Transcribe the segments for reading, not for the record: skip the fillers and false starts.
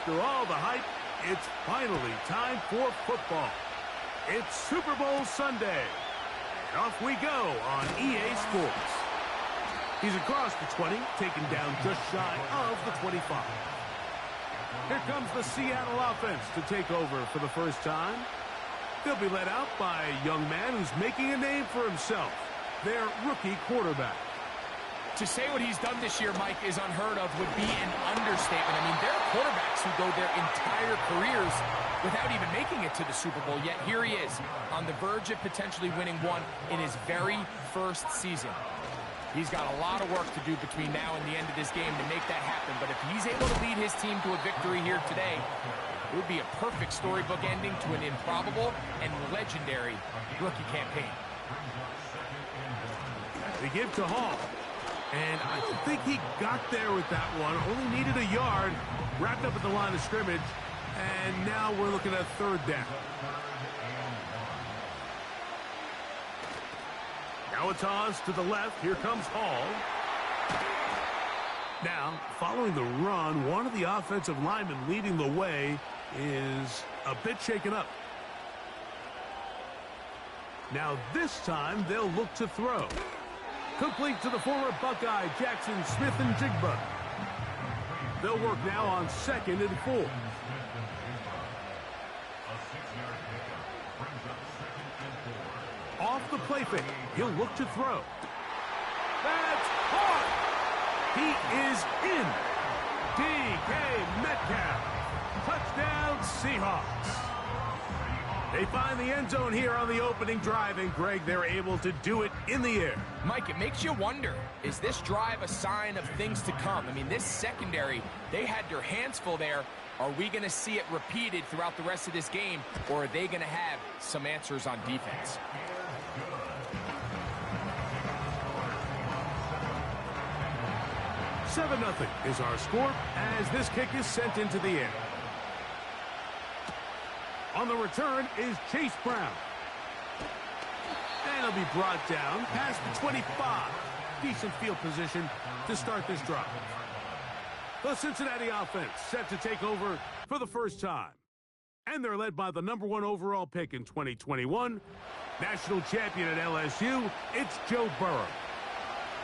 After all the hype, it's finally time for football. It's Super Bowl Sunday. And off we go on EA Sports. He's across the 20, taken down just shy of the 25. Here comes the Seattle offense to take over for the first time. They'll be led out by a young man who's making a name for himself, their rookie quarterback. To say what he's done this year, Mike, is unheard of would be an understatement. I mean, there are quarterbacks who go their entire careers without even making it to the Super Bowl, yet here he is on the verge of potentially winning one in his very first season. He's got a lot of work to do between now and the end of this game to make that happen, but if he's able to lead his team to a victory here today, it would be a perfect storybook ending to an improbable and legendary rookie campaign. They give to Hall. And I don't think he got there with that one. Only needed a yard. Wrapped up at the line of scrimmage. And now we're looking at third down. Now a toss to the left. Here comes Hall. Now, following the run, one of the offensive linemen leading the way is a bit shaken up. Now this time they'll look to throw. Complete to the former Buckeye, Jackson Smith-Njigba. They'll work now on 2nd and 4. Off the play fake, he'll look to throw. That's hard. He is in. DK Metcalf. Touchdown, Seahawks. They find the end zone here on the opening drive, and Greg, they're able to do it in the air. Mike, it makes you wonder, is this drive a sign of things to come? I mean, this secondary, they had their hands full there. Are we going to see it repeated throughout the rest of this game, or are they going to have some answers on defense? Seven 0 is our score as this kick is sent into the air. On the return is Chase Brown. And he'll be brought down past the 25. Decent field position to start this drive. The Cincinnati offense set to take over for the first time. And they're led by the #1 overall pick in 2021. National champion at LSU, it's Joe Burrow.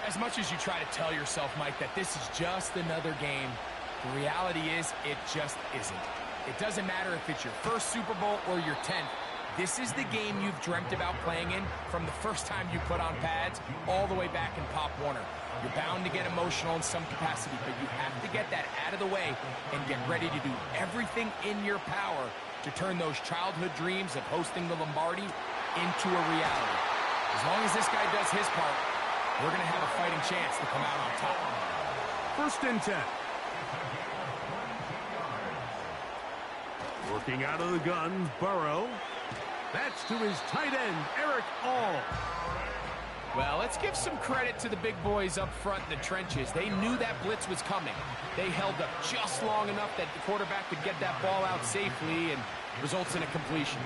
As much as you try to tell yourself, Mike, that this is just another game, the reality is it just isn't. It doesn't matter if it's your first Super Bowl or your 10th. This is the game you've dreamt about playing in from the first time you put on pads all the way back in Pop Warner. You're bound to get emotional in some capacity, but you have to get that out of the way and get ready to do everything in your power to turn those childhood dreams of hosting the Lombardi into a reality. As long as this guy does his part, we're going to have a fighting chance to come out on top. 1st and 10. Working out of the gun, Burrow. That's to his tight end, Eric All. Well, let's give some credit to the big boys up front in the trenches. They knew that blitz was coming. They held up just long enough that the quarterback could get that ball out safely and results in a completion.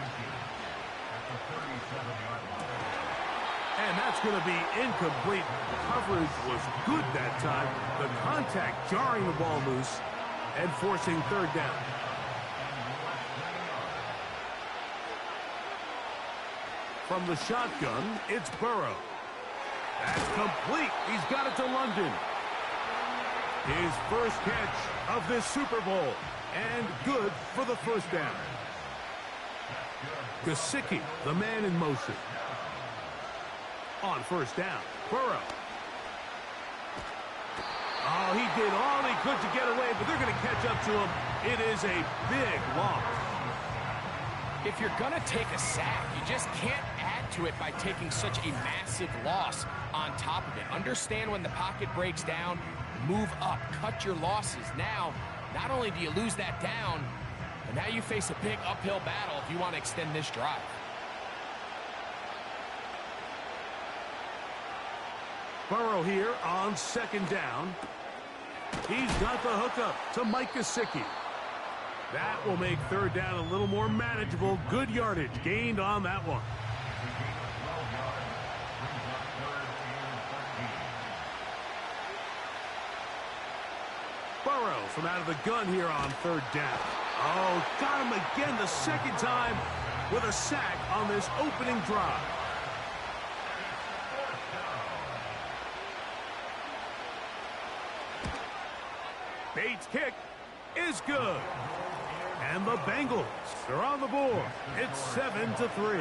And that's going to be incomplete. Coverage was good that time. The contact jarring the ball loose and forcing third down. From the shotgun, it's Burrow. That's complete. He's got it to London. His first catch of this Super Bowl. And good for the first down. Gesicki, the man in motion. On first down, Burrow. Oh, he did all he could to get away, but they're going to catch up to him. It is a big loss. If you're going to take a sack, you just can't add to it by taking such a massive loss on top of it. Understand when the pocket breaks down, move up, cut your losses. Now, not only do you lose that down, but now you face a big uphill battle if you want to extend this drive. Burrow here on 2nd down. He's got the hookup to Mike Gesicki. That will make third down a little more manageable. Good yardage gained on that one. Burrow from out of the gun here on third down. Oh, got him again the second time with a sack on this opening drive. Bates' kick is good. And the Bengals are on the board. It's 7-3.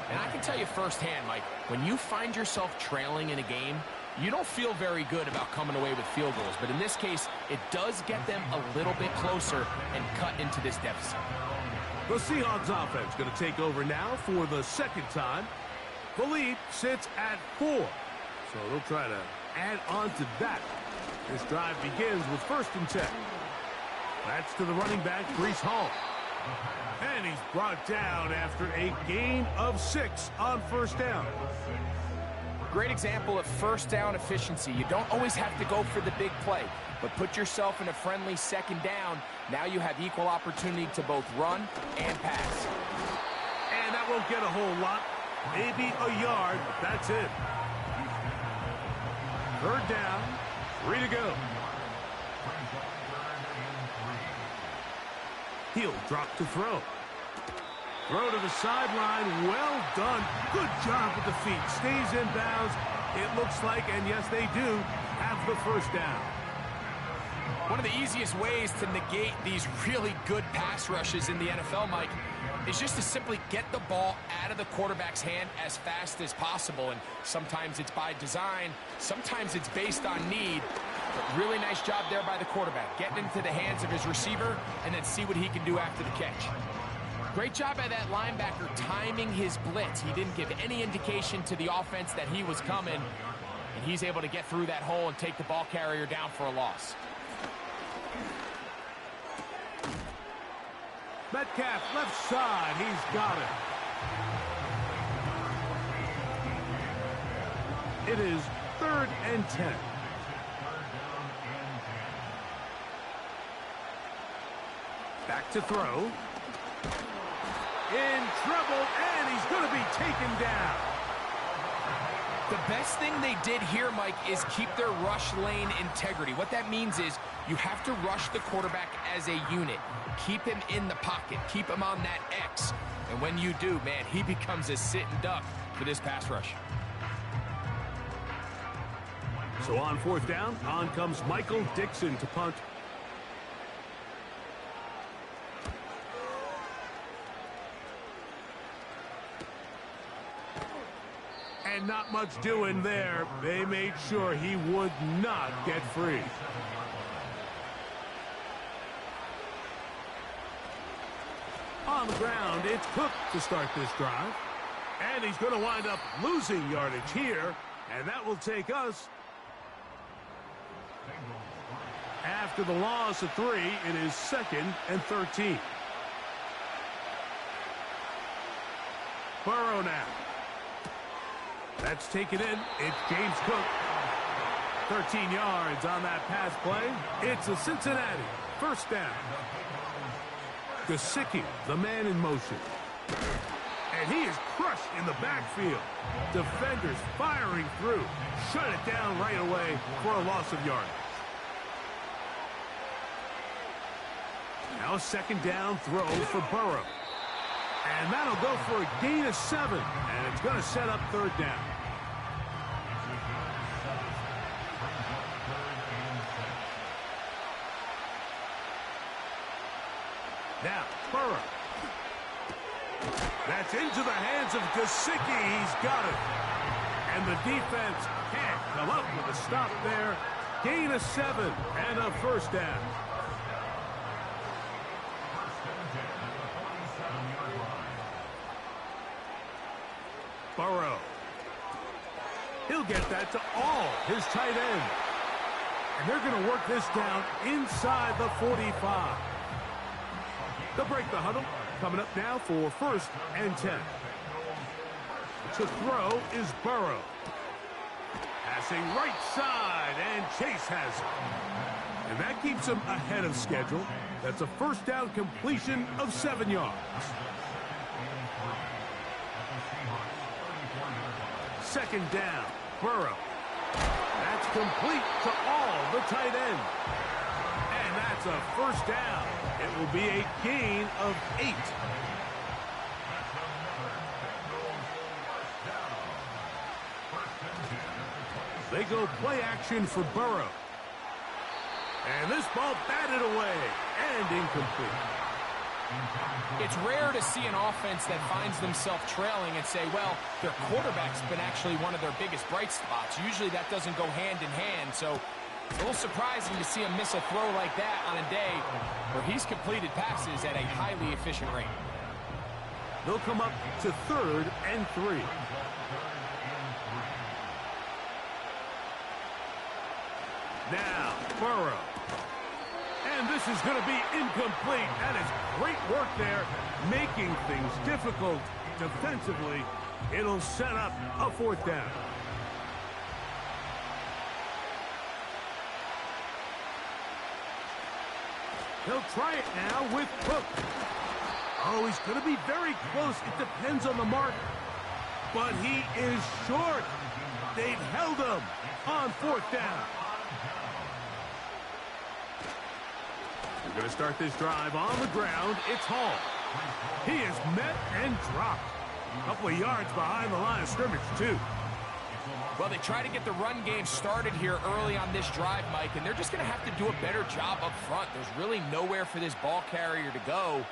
And I can tell you firsthand, Mike, when you find yourself trailing in a game, you don't feel very good about coming away with field goals. But in this case, it does get them a little bit closer and cut into this deficit. The Seahawks offense going to take over now for the second time. The lead sits at 4. So they'll try to add on to that. This drive begins with 1st and 10. That's to the running back, Breece Hall. And he's brought down after a gain of 6 on 1st down. Great example of 1st down efficiency. You don't always have to go for the big play, but put yourself in a friendly 2nd down. Now you have equal opportunity to both run and pass. And that won't get a whole lot. Maybe a yard, but that's it. 3rd down, 3 to go. He'll drop to throw. Throw to the sideline. Well done. Good job with the feet. Stays in bounds. It looks like, and yes, they do, have the 1st down. One of the easiest ways to negate these really good pass rushes in the NFL, Mike, is just to simply get the ball out of the quarterback's hand as fast as possible. And sometimes it's by design. Sometimes it's based on need. But really nice job there by the quarterback. Getting into the hands of his receiver and then see what he can do after the catch. Great job by that linebacker timing his blitz. He didn't give any indication to the offense that he was coming. And he's able to get through that hole and take the ball carrier down for a loss. Metcalf, left side. He's got it. It is 3rd and 10. Back to throw. In trouble, and he's going to be taken down. The best thing they did here, Mike, is keep their rush lane integrity. What that means is you have to rush the quarterback as a unit. Keep him in the pocket. Keep him on that X. And when you do, man, he becomes a sitting duck for this pass rush. So on 4th down, on comes Michael Dixon to punt. And not much doing there. They made sure he would not get free. On the ground, it's Cook to start this drive. And he's going to wind up losing yardage here. And that will take us. After the loss of 3, it is 2nd and 13. Burrow now. That's taken in. It's James Cook. 13 yards on that pass play. It's a Cincinnati 1st down. Gesicki, the man in motion. And he is crushed in the backfield. Defenders firing through. Shut it down right away for a loss of yardage. Now a 2nd down throw for Burrow. And that'll go for a gain of 7. And it's going to set up 3rd down. Now, Burrow. That's into the hands of Gesicki. He's got it. And the defense can't come up with a stop there. Gain of 7 and a 1st down. Burrow. He'll get that to all his tight ends. And they're going to work this down inside the 45. They'll break the huddle. Coming up now for 1st and 10. To throw is Burrow. Passing right side, and Chase has it. And that keeps him ahead of schedule. That's a 1st down completion of 7 yards. 2nd down, Burrow. That's complete to all the tight ends. And that's a first down. It will be a gain of 8. They go play action for Burrow. And this ball batted away and incomplete. It's rare to see an offense that finds themselves trailing and say, well, their quarterback's been actually one of their biggest bright spots. Usually that doesn't go hand in hand, so it's a little surprising to see him miss a throw like that on a day where he's completed passes at a highly efficient rate. They'll come up to 3rd and 3. Now, Burrow. And this is going to be incomplete. That is great work there, making things difficult defensively. It'll set up a 4th down. He'll try it now with Cook. Oh, he's going to be very close. It depends on the mark. But he is short. They've held him on 4th down. We're going to start this drive on the ground. It's Hall. He is met and dropped. A couple of yards behind the line of scrimmage, too. Well, they try to get the run game started here early on this drive, Mike, and they're just going to have to do a better job up front. There's really nowhere for this ball carrier to go.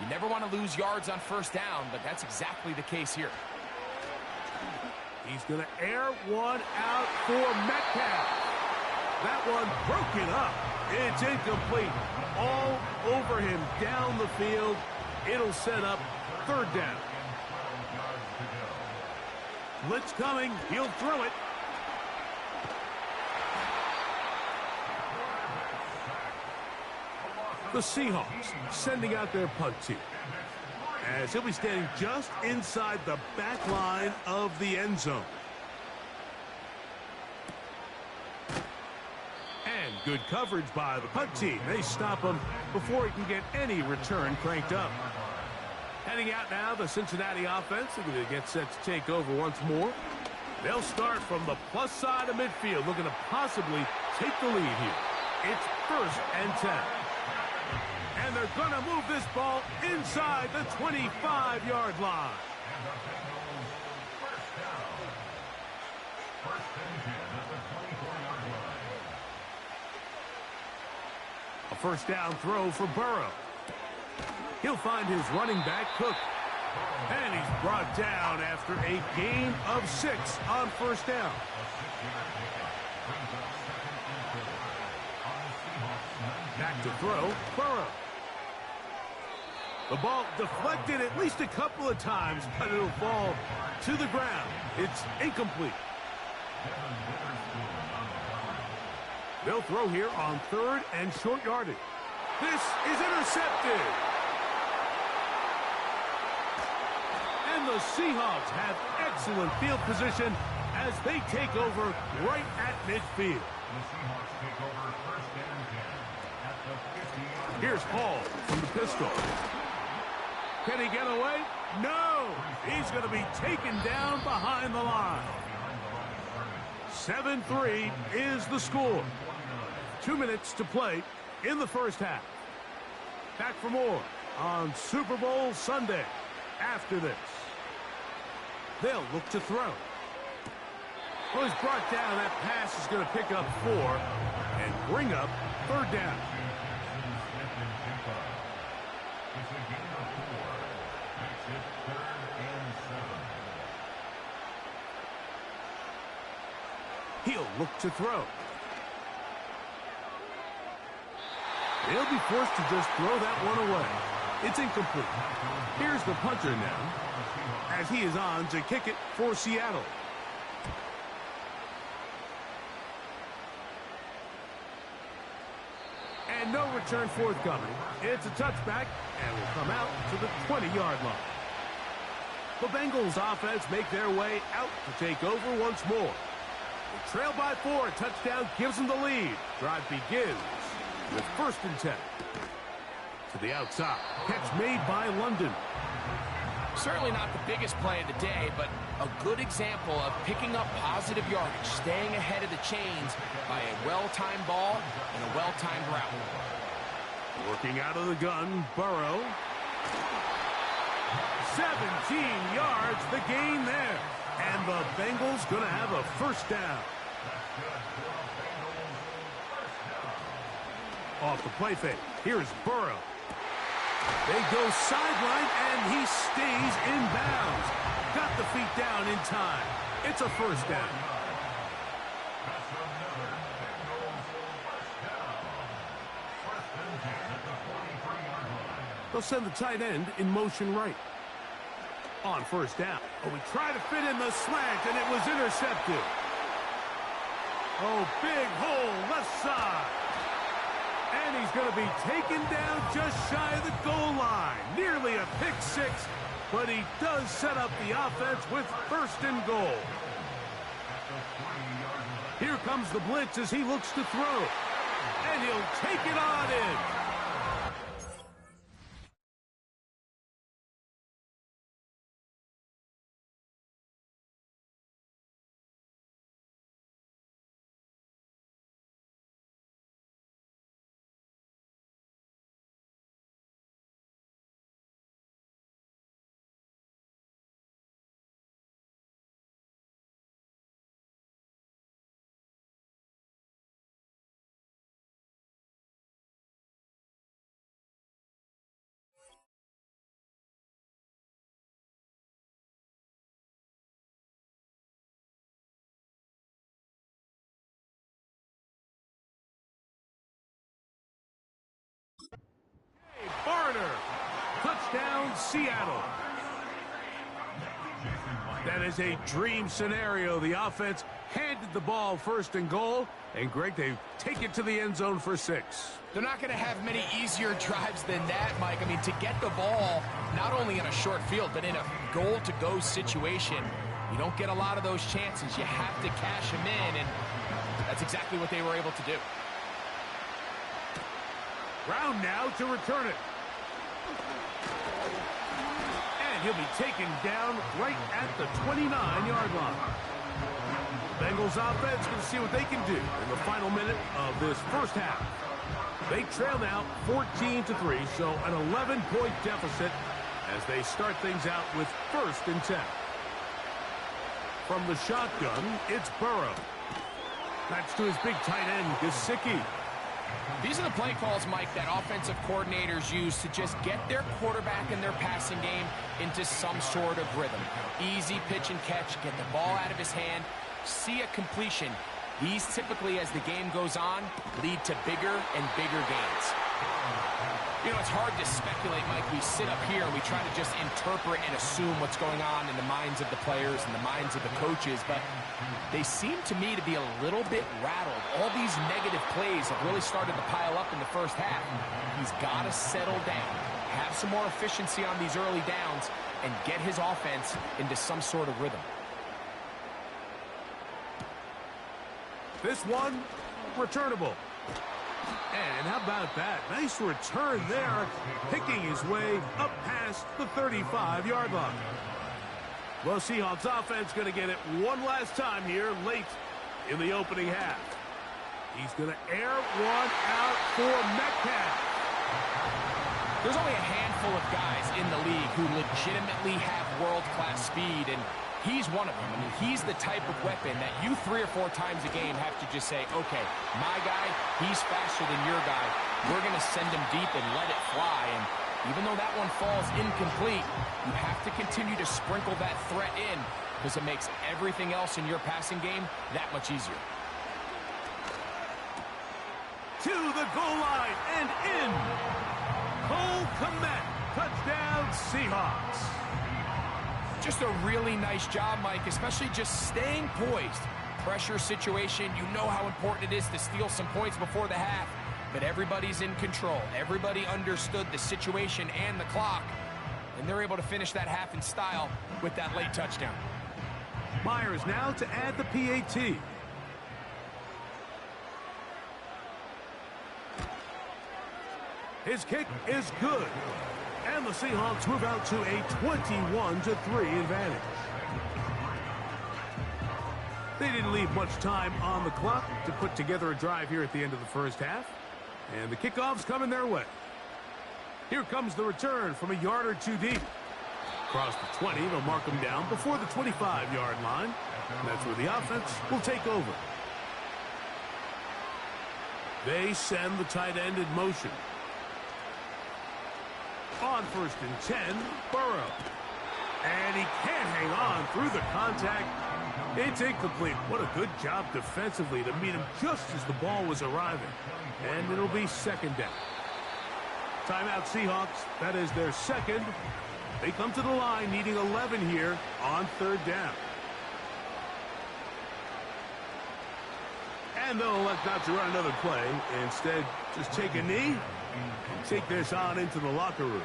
You never want to lose yards on 1st down, but that's exactly the case here. He's going to air one out for Metcalf. That one broken up. It's incomplete. All over him down the field. It'll set up 3rd down. Blitz coming. He'll throw it. The Seahawks sending out their punt team, as he'll be standing just inside the back line of the end zone. And good coverage by the punt team. They stop him before he can get any return cranked up. Heading out now, the Cincinnati offense. They're going to get set to take over once more. They'll start from the plus side of midfield, looking to possibly take the lead here. It's 1st and 10. And they're going to move this ball inside the 25-yard line. A 1st down throw for Burrow. He'll find his running back, Cook. And he's brought down after a gain of 6 on 1st down. Back to throw, Burrow. The ball deflected at least a couple of times, but it'll fall to the ground. It's incomplete. They'll throw here on 3rd and short yardage. This is intercepted. And the Seahawks have excellent field position as they take over right at midfield. Here's Hall from the pistol. Can he get away? No! He's going to be taken down behind the line. 7-3 is the score. 2 minutes to play in the 1st half. Back for more on Super Bowl Sunday after this. They'll look to throw. Well, he's brought down. That pass is going to pick up 4 and bring up 3rd down. He'll look to throw. He'll be forced to just throw that one away. It's incomplete. Here's the punter now, as he is on to kick it for Seattle. And no return forthcoming. It's a touchback, and will come out to the 20-yard line. The Bengals offense make their way out to take over once more. They trail by 4. A touchdown gives them the lead. Drive begins with 1st and 10. To the outside. Catch made by London. Certainly not the biggest play of the day, but a good example of picking up positive yardage, staying ahead of the chains by a well-timed ball and a well-timed route. Working out of the gun, Burrow. 17 yards, the gain there. And the Bengals going to have a first down. Off the play fake. Here's Burrow. They go sideline, and he stays in bounds. Got the feet down in time. It's a first down. They'll send the tight end in motion right. On first down. Oh, we try to fit in the slant, and it was intercepted. Oh, big hole left side. And he's going to be taken down just shy of the goal line. Nearly a pick six, but he does set up the offense with first and goal. Here comes the blitz as he looks to throw. And he'll take it on in. Barner. Touchdown, Seattle. That is a dream scenario. The offense handed the ball first and goal. And, Greg, they take it to the end zone for 6. They're not going to have many easier drives than that, Mike. I mean, to get the ball, not only in a short field, but in a goal-to-go situation, you don't get a lot of those chances. You have to cash them in, and that's exactly what they were able to do. Brown now to return it. And he'll be taken down right at the 29-yard line. Bengals offense going to see what they can do in the final minute of this first half. They trail now 14-3, so an 11-point deficit as they start things out with first and 10. From the shotgun, it's Burrow. That's to his big tight end, Gesicki. These are the play calls, Mike, that offensive coordinators use to just get their quarterback and their passing game into some sort of rhythm. Easy pitch and catch, get the ball out of his hand, see a completion. These typically, as the game goes on, lead to bigger and bigger gains. You know, it's hard to speculate, Mike. We sit up here and we try to just interpret and assume what's going on in the minds of the players and the minds of the coaches, but they seem to me to be a little bit rattled. All these negative plays have really started to pile up in the first half. He's got to settle down, have some more efficiency on these early downs, and get his offense into some sort of rhythm. This one, returnable. And how about that? Nice return there, picking his way up past the 35-yard line. Well, Seahawks offense going to get it one last time here late in the opening half. He's going to air one out for Metcalf. There's only a handful of guys in the league who legitimately have world-class speed, and he's one of them. I mean, he's the type of weapon that you 3 or 4 times a game have to just say, okay, my guy, he's faster than your guy. We're going to send him deep and let it fly. And even though that one falls incomplete, you have to continue to sprinkle that threat in because it makes everything else in your passing game that much easier. To the goal line and in. Cole Kmet, touchdown Seahawks. Just a really nice job, Mike, especially just staying poised. Pressure situation, you know how important it is to steal some points before the half, but everybody's in control. Everybody understood the situation and the clock, and they're able to finish that half in style with that late touchdown. Myers now to add the PAT. His kick is good. And the Seahawks move out to a 21-3 advantage. They didn't leave much time on the clock to put together a drive here at the end of the first half. And the kickoff's coming their way. Here comes the return from a yard or two deep. Across the 20, they'll mark them down before the 25-yard line. And that's where the offense will take over. They send the tight end in motion. On 1st and 10, Burrow. And he can't hang on through the contact. It's incomplete. What a good job defensively to meet him just as the ball was arriving. And it'll be 2nd down. Timeout Seahawks. That is their 2nd. They come to the line needing 11 here on 3rd down. And they'll elect not to run another play. Instead, just take a knee and take this on into the locker room.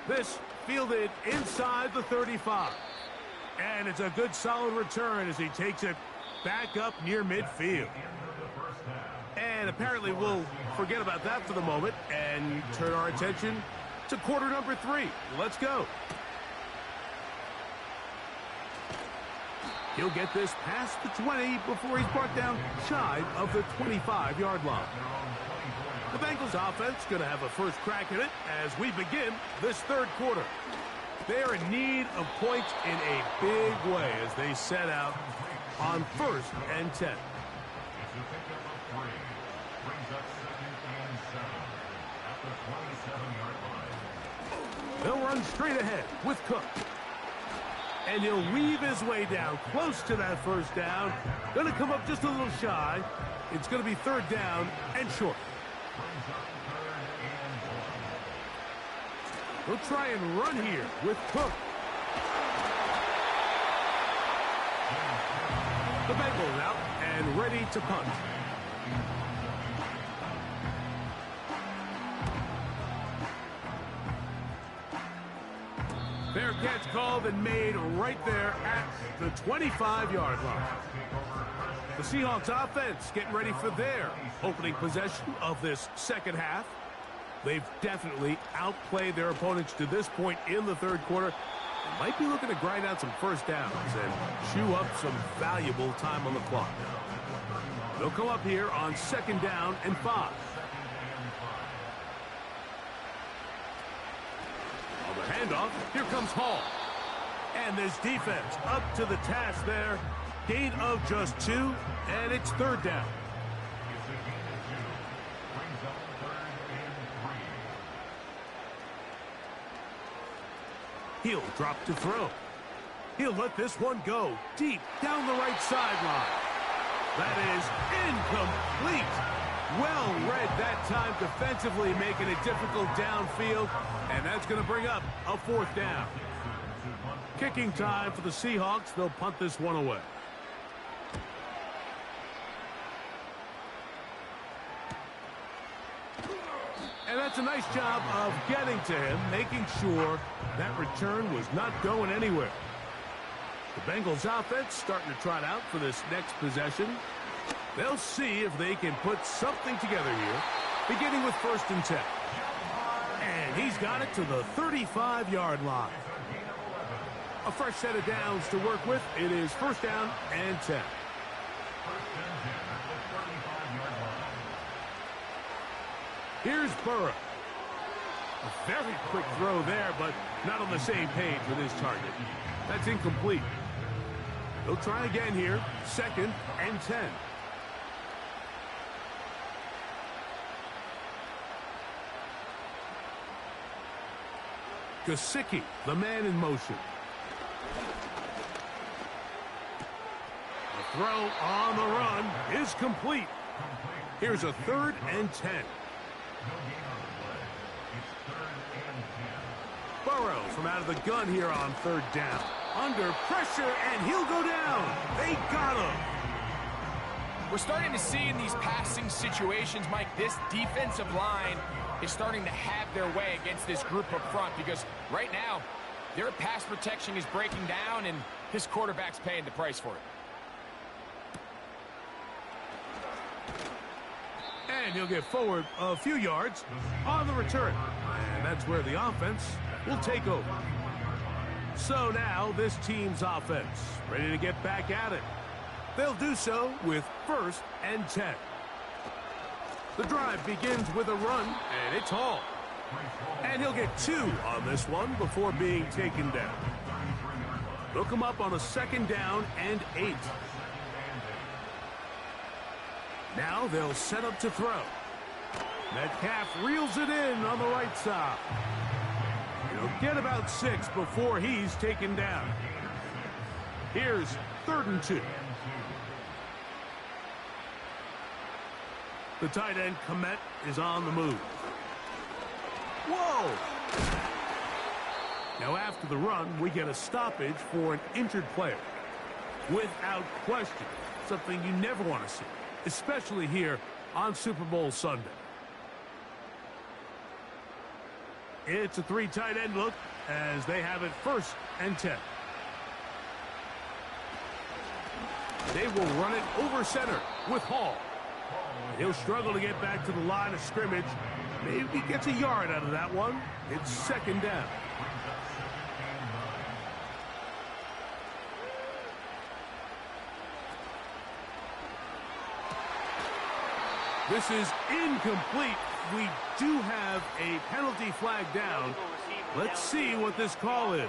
This fielded inside the 35. And it's a good solid return as he takes it back up near midfield. And apparently we'll forget about that for the moment and turn our attention to quarter number 3. Let's go. He'll get this past the 20 before he's brought down shy of the 25-yard line. The Bengals offense going to have a first crack at it as we begin this 3rd quarter. They're in need of points in a big way as they set out on 1st and 10. They'll run straight ahead with Cook. And he'll weave his way down close to that 1st down. Going to come up just a little shy. It's going to be 3rd down and short. He'll try and run here with Cook. The Bengals out and ready to punt. Fair catch called and made right there at the 25-yard line. The Seahawks offense getting ready for their opening possession of this 2nd half. They've definitely outplayed their opponents to this point in the 3rd quarter. They might be looking to grind out some 1st downs and chew up some valuable time on the clock. They'll come up here on 2nd down and 5. On the handoff, here comes Hall. And this defense up to the task there. Gain of just 2, and it's 3rd down. He'll drop to throw. He'll let this one go deep down the right sideline. That is incomplete. Well read that time defensively, making it difficult downfield. And that's going to bring up a 4th down. Kicking time for the Seahawks. They'll punt this one away. And that's a nice job of getting to him, making sure that return was not going anywhere. The Bengals offense starting to trot out for this next possession. They'll see if they can put something together here, beginning with 1st and 10. And he's got it to the 35-yard line. A fresh set of downs to work with. It is 1st down and 10. Here's Burrow. A very quick throw there, but not on the same page with his target. That's incomplete. They'll try again here. 2nd and 10. Gesicki, the man in motion. The throw on the run is complete. Here's a 3rd and 10. Burrow from out of the gun here on 3rd down. Under pressure, and he'll go down. They got him. We're starting to see in these passing situations, Mike, this defensive line is starting to have their way against this group up front because right now, their pass protection is breaking down, and this quarterback's paying the price for it. And he'll get forward a few yards on the return. And that's where the offense will take over. So now this team's offense ready to get back at it. They'll do so with 1st and 10. The drive begins with a run, and it's Hall. And he'll get 2 on this one before being taken down. They'll come up on a 2nd down and 8. Now they'll set up to throw. Metcalf reels it in on the right side. He'll get about 6 before he's taken down. Here's 3rd and 2. The tight end, Komet, is on the move. Whoa! Now after the run, we get a stoppage for an injured player. Without question, something you never want to see, especially here on Super Bowl Sunday. It's a 3 tight end look as they have it 1st and 10. They will run it over center with Hall. He'll struggle to get back to the line of scrimmage. Maybe gets a yard out of that one. It's 2nd down. This is incomplete. We do have a penalty flag down. Let's see what this call is.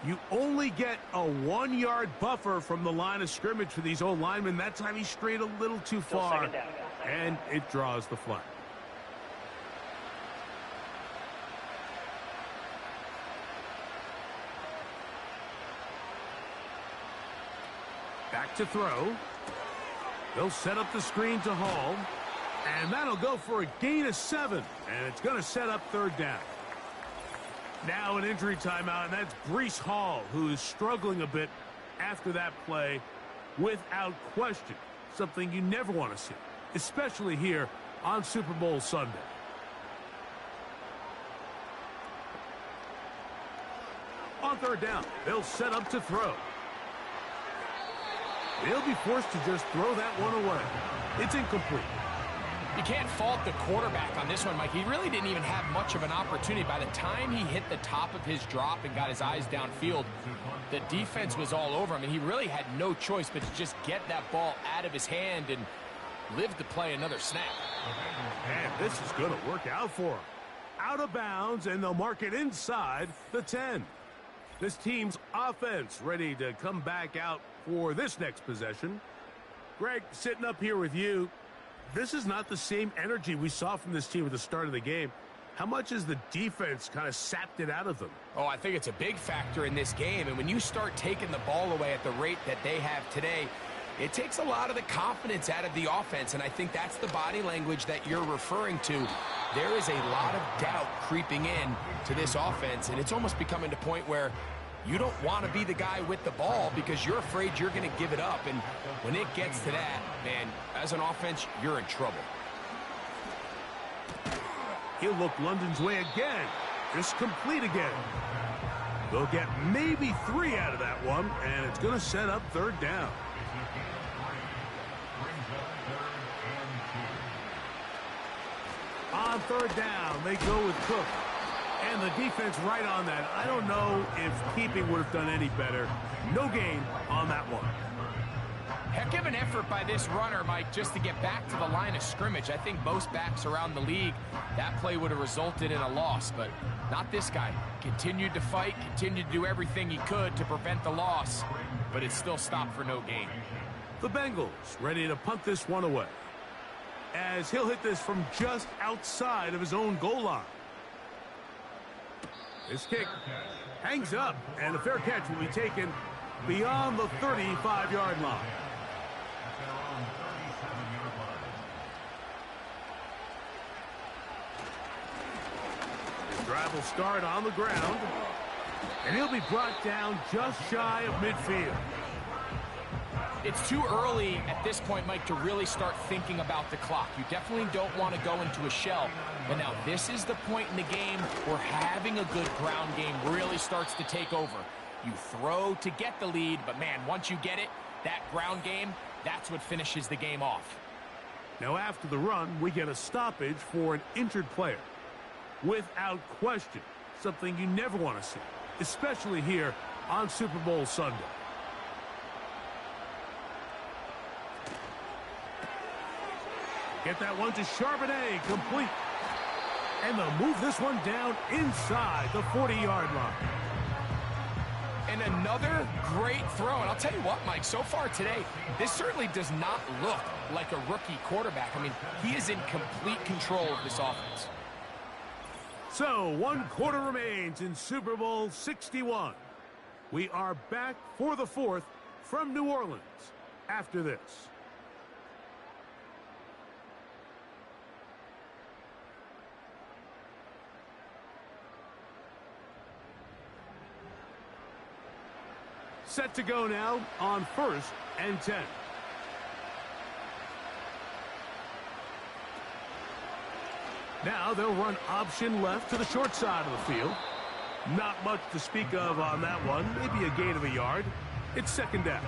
You only get a 1-yard buffer from the line of scrimmage for these old linemen. That time he strayed a little too far, and it draws the flag. Back to throw. They'll set up the screen to Hall, and that'll go for a gain of 7, and it's going to set up 3rd down. Now an injury timeout, and that's Breece Hall, who is struggling a bit after that play, without question. Something you never want to see, especially here on Super Bowl Sunday. On 3rd down, they'll set up to throw. They'll be forced to just throw that one away. It's incomplete. You can't fault the quarterback on this one, Mike. He really didn't even have much of an opportunity. By the time he hit the top of his drop and got his eyes downfield, the defense was all over him, and he really had no choice but to just get that ball out of his hand and live to play another snap. And this is going to work out for him. Out of bounds, and they'll mark it inside the 10. This team's offense ready to come back out for this next possession. Greg, sitting up here with you, this is not the same energy we saw from this team at the start of the game. How much has the defense kind of sapped it out of them? Oh, I think it's a big factor in this game. And when you start taking the ball away at the rate that they have today, it takes a lot of the confidence out of the offense. And I think that's the body language that you're referring to. There is a lot of doubt creeping in to this offense. And it's almost becoming to the point where you don't want to be the guy with the ball because you're afraid you're going to give it up. And when it gets to that, man, as an offense, you're in trouble. He'll look London's way again. It's complete again. They'll get maybe 3 out of that one, and it's going to set up 3rd down. On 3rd down, they go with Cook. And the defense right on that. I don't know if keeping would have done any better. No gain on that one. Heck of an effort by this runner, Mike, just to get back to the line of scrimmage. I think most backs around the league, that play would have resulted in a loss, but not this guy. Continued to fight, continued to do everything he could to prevent the loss, but it still stopped for no gain. The Bengals ready to punt this one away, as he'll hit this from just outside of his own goal line. This kick hangs up, and a fair catch will be taken beyond the 35-yard line. His drive will start on the ground, and he'll be brought down just shy of midfield. It's too early at this point, Mike, to really start thinking about the clock. You definitely don't want to go into a shell. But now this is the point in the game where having a good ground game really starts to take over. You throw to get the lead, but man, once you get it, that ground game, That's what finishes the game off. Now after the run, we get a stoppage for an injured player. Without question, something you never want to see, especially here on Super Bowl Sunday. Get that one to Charbonnet, complete. And they'll move this one down inside the 40-yard line. And another great throw. And I'll tell you what, Mike, so far today, this certainly does not look like a rookie quarterback. I mean, he is in complete control of this offense. So, 1 quarter remains in Super Bowl 61. We are back for the 4th from New Orleans after this. Set to go now on 1st and 10. Now they'll run option left to the short side of the field. Not much to speak of on that one. Maybe a gain of a yard. It's 2nd down.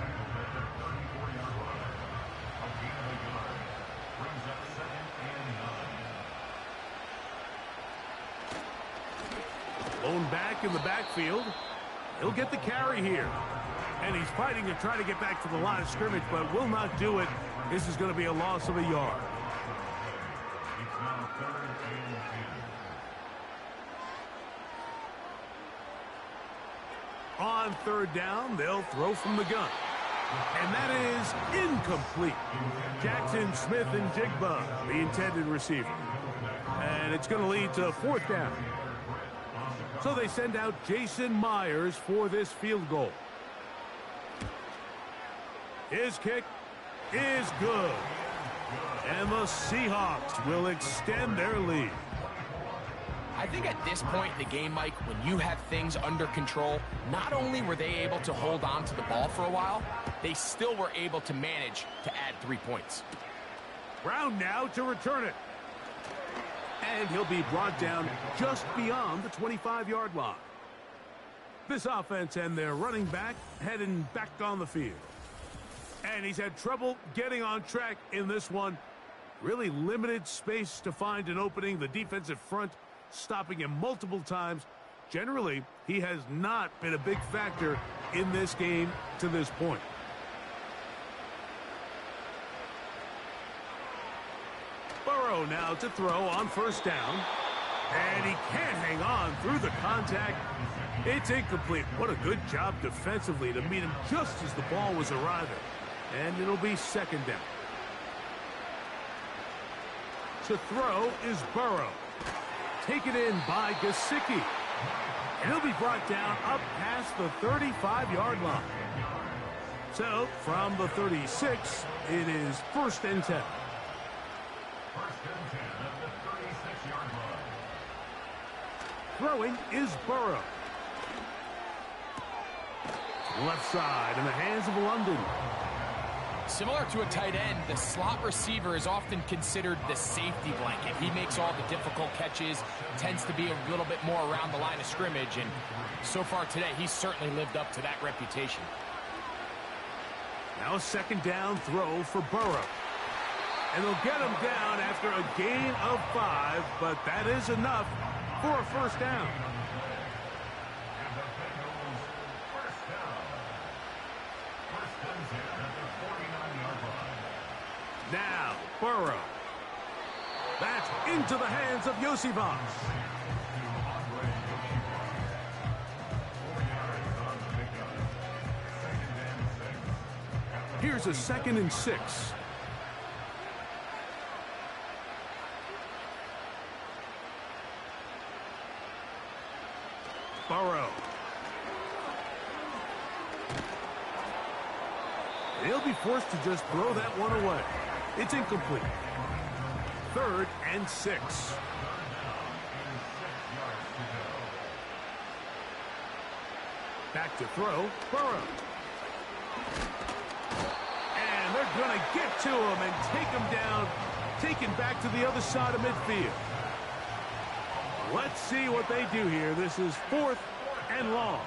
Blown back in the backfield. He'll get the carry here. And he's fighting to try to get back to the line of scrimmage, but will not do it. This is going to be a loss of a yard. On 3rd down, they'll throw from the gun. And that is incomplete. Jackson Smith and Jigba, the intended receiver. And it's going to lead to 4th down. So they send out Jason Myers for this field goal. His kick is good. And the Seahawks will extend their lead. I think at this point in the game, Mike, when you have things under control, not only were they able to hold on to the ball for a while, they still were able to manage to add 3 points. Brown now to return it. And he'll be brought down just beyond the 25-yard line. This offense and their running back heading back on the field. And he's had trouble getting on track in this one. Really limited space to find an opening. The defensive front stopping him multiple times. Generally, he has not been a big factor in this game to this point. Burrow now to throw on 1st down. And he can't hang on through the contact. It's incomplete. What a good job defensively to meet him just as the ball was arriving. And it'll be 2nd down. To throw is Burrow. Taken in by Gesicki. And he'll be brought down up past the 35-yard line. So, from the 36, it is 1st and 10. Throwing is Burrow. Left side in the hands of London. Similar to a tight end, the slot receiver is often considered the safety blanket. He makes all the difficult catches, tends to be a little bit more around the line of scrimmage, and so far today, he's certainly lived up to that reputation. Now a 2nd down throw for Burrow. And they'll get him down after a gain of 5, but that is enough for a 1st down. Now, Burrow. That's into the hands of Yosivas. Here's a 2nd and 6. Burrow. He'll be forced to just throw that one away. It's incomplete. 3rd and 6. Back to throw, Burrow. And they're going to get to him and take him down, taken back to the other side of midfield. Let's see what they do here. This is 4th and long.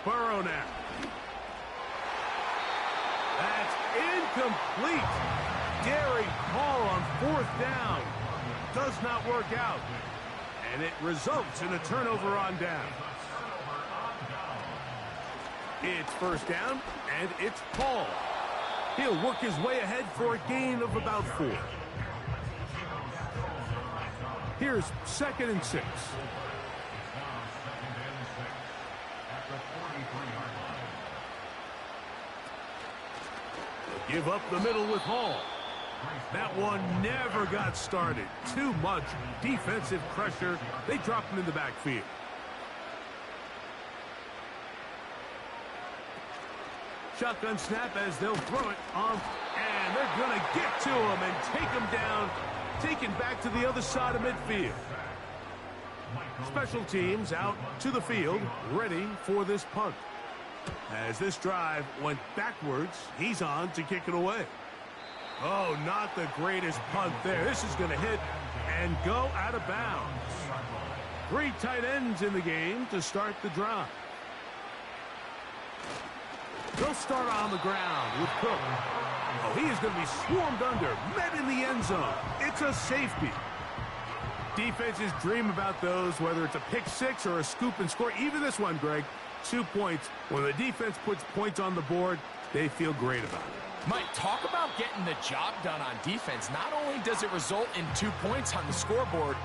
Burrow now. That's incomplete. Daring call on 4th down. Does not work out. And it results in a turnover on down. It's 1st down, and it's Paul. He'll work his way ahead for a gain of about 4. Here's 2nd and 6. Give up the middle with Hall. That one never got started. Too much defensive pressure. They drop him in the backfield. Shotgun snap as they'll throw it off, and they're going to get to him and take him down, taken back to the other side of midfield. Special teams out to the field, ready for this punt. As this drive went backwards, he's on to kick it away. Oh, not the greatest punt there. This is going to hit and go out of bounds. 3 tight ends in the game to start the drive. They'll start on the ground with Cook. Oh, he is going to be swarmed under, met in the end zone. It's a safety. Defenses dream about those, whether it's a pick 6 or a scoop and score. Even this one, Greg, 2 points. When the defense puts points on the board, they feel great about it. Mike, talk about getting the job done on defense. Not only does it result in 2 points on the scoreboard,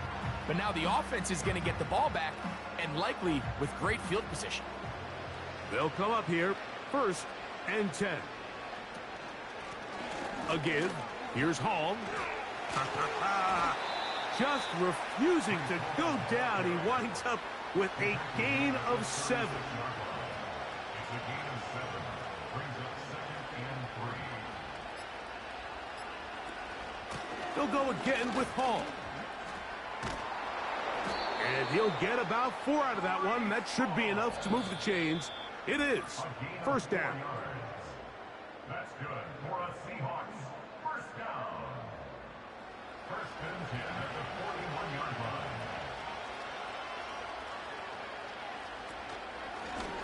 but now the offense is going to get the ball back, and likely with great field position. They'll come up here, 1st and 10. A give. Here's Hall. Just refusing to go down. He winds up with a gain of 7. They'll go again with Hall. And he'll get about 4 out of that one. That should be enough to move the chains. It is 1st down. That's good for a Seahawks. 1st down. 1st and 10 at the 41-yard line.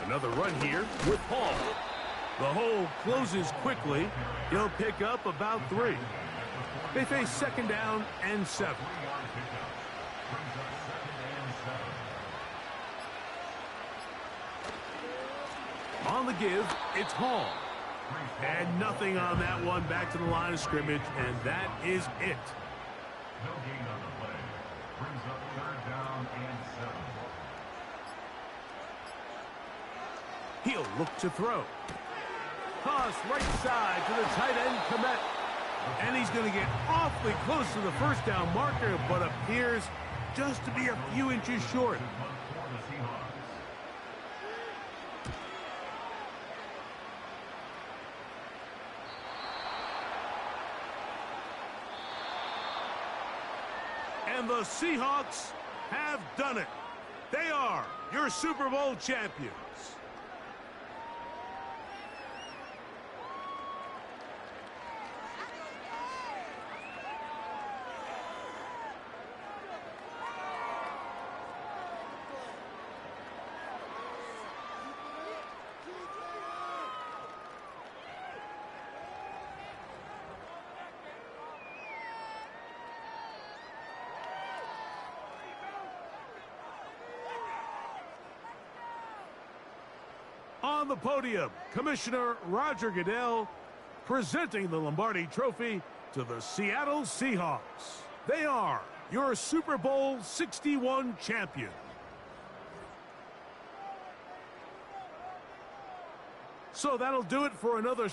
Another run here with Hall. The hole closes quickly. He'll pick up about 3. They face 2nd down and 7. On the give, it's Hall. And nothing on that one. Back to the line of scrimmage, and that is it. No gain on the play. Brings up 3rd down and 7. He'll look to throw. Toss right side to the tight end, Komet. And he's going to get awfully close to the 1st down marker, but appears just to be a few inches short. And the Seahawks have done it. They are your Super Bowl champions. On the podium, Commissioner Roger Goodell presenting the Lombardi Trophy to the Seattle Seahawks. They are your Super Bowl 61 champion. So that'll do it for another